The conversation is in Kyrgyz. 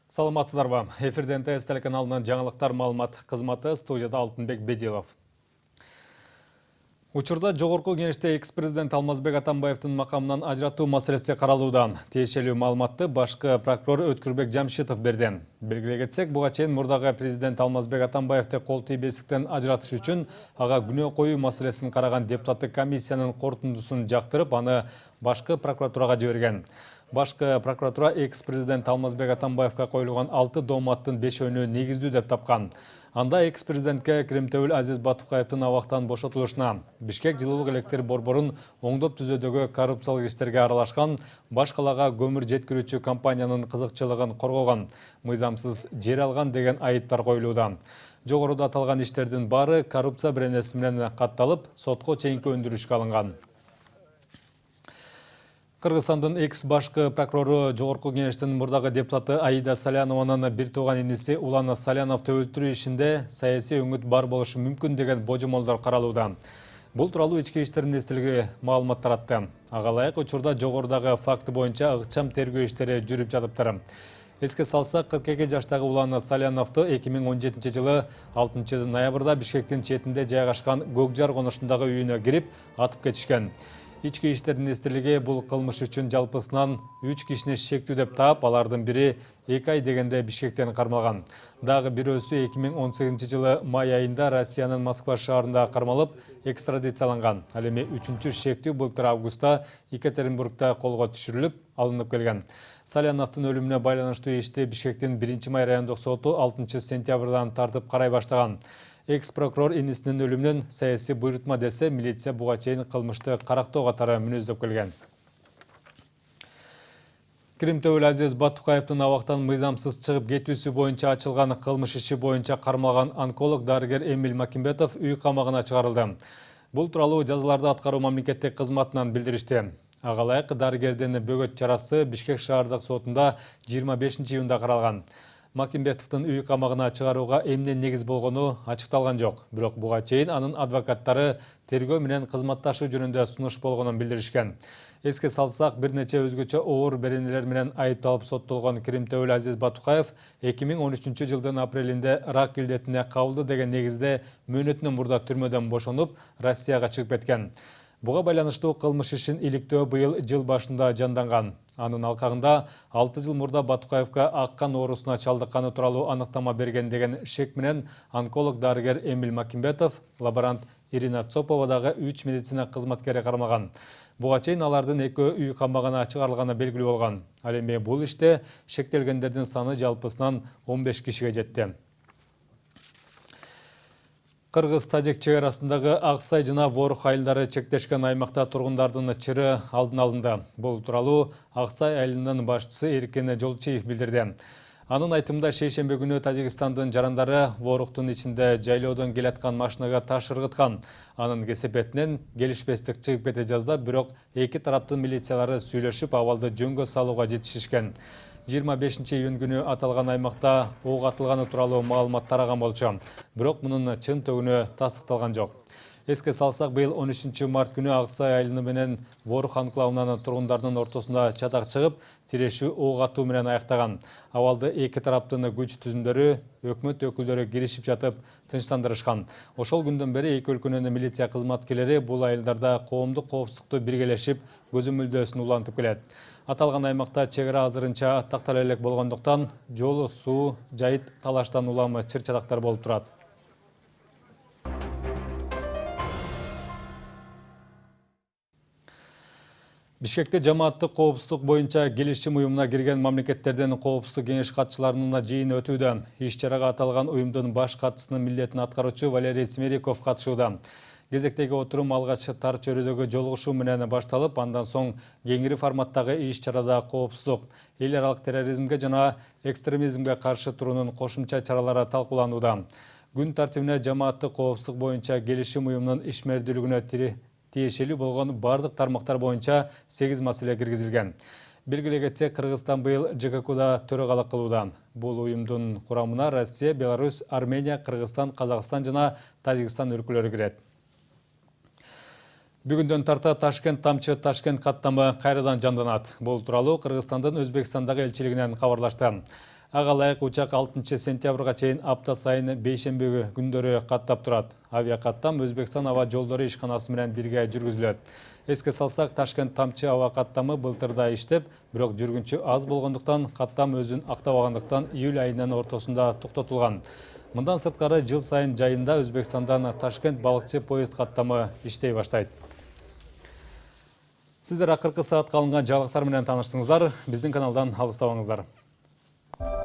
Саламатсыздарбы. Эфирден ТС телеканалынан жаңылыктар маалымат кызматы, студияда Алтынбек Бедилов. Учурда жогорку кеңеште экс-президент Алмазбек Атамбаевдин макамынан ажыратуу маселеси каралуудан. Тиешелүү маалыматты башкы прокурор Өткүрбек Жамшитов берди. Белгилей кетсек, буга чейин мурдагы президент Алмазбек Атамбаевди кол тийбестиктен ажыратыш үчүн ага күнөө коюу маселесин караган депутаттык комиссиянын корутундусун жактырып, аны башкы прокуратурага жиберген. Башкы прокуратура экс-президент Алмазбек Атамбаевга коюлган 6 дооматтын 5-өөнү негиздүү деп тапкан. Анда экс-президентке Кремтөбүл Азиз Батукаевдин абактан бошотулушуна, Бишкек жылуулук электр борборун оңдоп түзөөдөгү коррупциялык иштерге аралашкан, баш калаага көмүр жеткирүүчү компаниянын кызыкчылыгын коргогон, мыйзамсыз жер алган деген айыптар коюлууда. Жогоруда аталган иштердин баары коррупция беренеси менен катталып, сотко чейинки өндүрүшкө алынган. Кыргызстандын экс-башкы прокурору жогорку кеңештин мурдагы депутаты Аида Салянованын бир тууган иниси Улан Саляновду өлтүрүү ишинде саясий өңүт бар болушу мүмкүн деген божомолдор каралууда. Бул тууралуу ички иштер министрлиги маалымат таратты. Ага ылайык учурда жогорудагы факты боюнча ыкчам тергөө иштери жүрүп жатыптыр. Эске салсак, 42 жаштагы Улан Саляновду 2017 жылы 6 ноябрда Бишкектин четинде жайгашкан Көкжар конушундагы үйүнө кирип атып кетишкен. Ички иштер министрлиги бул кылмыш үчүн жалпысынан 3 кишини шектүү деп таап, алардын бири 2 ай дегенде Бишкектен кармалган. Дагы бирөөсү 2018 жылы май айында Россиянын Москва шаарында кармалып, экстрадицияланган. Ал эми 3-чү шектүү былтыр августта Екатеринбургда колго түшүрүлүп, алынып келген. Саляновдун өлүмүнө байланыштуу ишти Бишкектин 1-май райондук соту 6 сентябрдан тартып карай баштаган. Экс-прокурор инисинин өлүмүнөн саясий буйрутма десе, милиция буга чейин кылмышты карактоо катары мүнөздөп келген. Кремтөбүл Азиз Батукаевдин абактан мыйзамсыз чыгып кетүүсү боюнча ачылган кылмыш иши боюнча кармалган онколог дарыгер Эмиль Макимбетов үй камагына чыгарылды. Бул тууралуу жазаларды аткаруу мамлекеттик кызматынан билдиришти. Ага ылайык дарыгердин бөгөт чарасы Бишкек шаардык сотунда 25-июнда каралган. Макимбетовдун үй камагына чыгарууга эмне негиз болгону ачыкталган жок. Бирок буга чейин анын адвокаттары тергөө менен кызматташуу жөнүндө сунуш болгонун билдиришкен. Эске салсак, бир нече өзгөчө оор беренелер менен айыпталып соттолгон Кремтөбүл Азиз Батукаев 2013 жылдын апрелинде рак илдетине кабылды деген негизде мөөнөтүнөн мурда түрмөдөн бошонуп, Россияга чыгып кеткен. Буга байланыштуу кылмыш ишин иликтөө быйыл жыл башында жанданган. Анын алкагында 6 жыл мурда Батукаевга ак кан оорусуна чалдыкканы тууралуу аныктама берген деген шек менен онколог дарыгер Эмиль Макимбетов, лаборант Ирина Цопова дагы 3 медицина кызматкери кармаган. Буга чейин алардын экөө үй камагына чыгарылганы белгилүү болгон. Ал эми бул иште шектелгендердин саны жалпысынан 15 кишиге жетти. Кыргыз-Тажик чек арасындагы Аксай жана Ворух айылдары чектешкен аймакта тургундардын чыры алдын алынды. Бул тууралуу Аксай айылынын башчысы Эркен Жолчиев билдирди. Анын айтымында шейшембе күнү Тажикстандын жарандары Воруктун ичинде жайлоодон келаткан машинага таш ыргыткан. Анын кесепетинен келишпестик чыгып кете жаздап, бирок эки тараптын милициялары сүйлөшүп, абалды жөнгө салууга жетишишкен. 25-июнь күнү аталган аймакта ок атылганы тууралуу маалымат тараган болчу. Бирок мунун чын төгүнү тастыкталган жок. Эске салсак, быйыл 13 март күнү Аксай айылы менен Ворух анклавынын тургундардын ортосунда чатак чыгып, тирешүү ок атуу менен аяктаган. Абалды эки тараптын күч түзүндөрү, өкмөт өкүлдөрү киришип жатып, тынчтандырышкан. Ошол күндөн бери эки өлкөнүн милиция кызматкерлери бул айылдарда коомдук коопсуздукту биргелешип, көзөмөлдөөсүн улантып келет. Аталган аймакта чек ара азырынча тактала элек болгондуктан, жол, суу, жайыт талаштан улам чыр-чатактар болуп турат. Бишкекте жамааттык коопсуздук боюнча келишим уюмуна кирген мамлекеттердин коопсуздук кеңеш катчыларынын жыйыны өтүүдө. Иш-чарага аталган уюмдун баш катчысынын милдетин аткаруучу Валерий Смириков катышууда. Кезектеги отурум алгач тар чөйрөдөгү жолугушуу менен башталып, андан соң кеңири форматтагы иш-чарада коопсуздук, эл аралык терроризмге жана экстремизмге каршы туруунун кошумча чаралары талкууланууда. Күн тартибине жамааттык коопсуздук боюнча келишим уюмунун ишмердүүлүгүнө тиешелүү болгон бардык тармактар боюнча 8 маселе киргизилген. Белгилей кетсек, Кыргызстан быйыл ЖККда төрагалык кылууда. Бул уюмдун курамына Россия, Беларусь, Армения, Кыргызстан, Казакстан жана Тажикстан өлкөлөрү кирет. Бүгүндөн тарта Ташкент тамчы Ташкент каттамы кайрадан жанданат. Бул тууралуу Кыргызстандын Өзбекстандагы элчилигинен кабарлашты. Ага ылайык учак 6 сентябрга чейин апта сайын бейшемби күндөрү каттап турат. Авиакаттам Өзбекстан аба жолдору ишканасы менен бирге жүргүзүлөт. Эске салсак, Ташкент тамчы аба каттамы былтырда иштеп, бирок жүргүнчү аз болгондуктан каттам өзүн актабагандыктан июль айынын ортосунда токтотулган. Мындан сырткары жыл сайын жайында Өзбекстандан Ташкент балыкчы поезд каттамы иштей баштайт. Сиздер акыркы саатка алынган жаңылыктар менен тааныштыңыздар. Биздин каналдан алыстабаңыздар.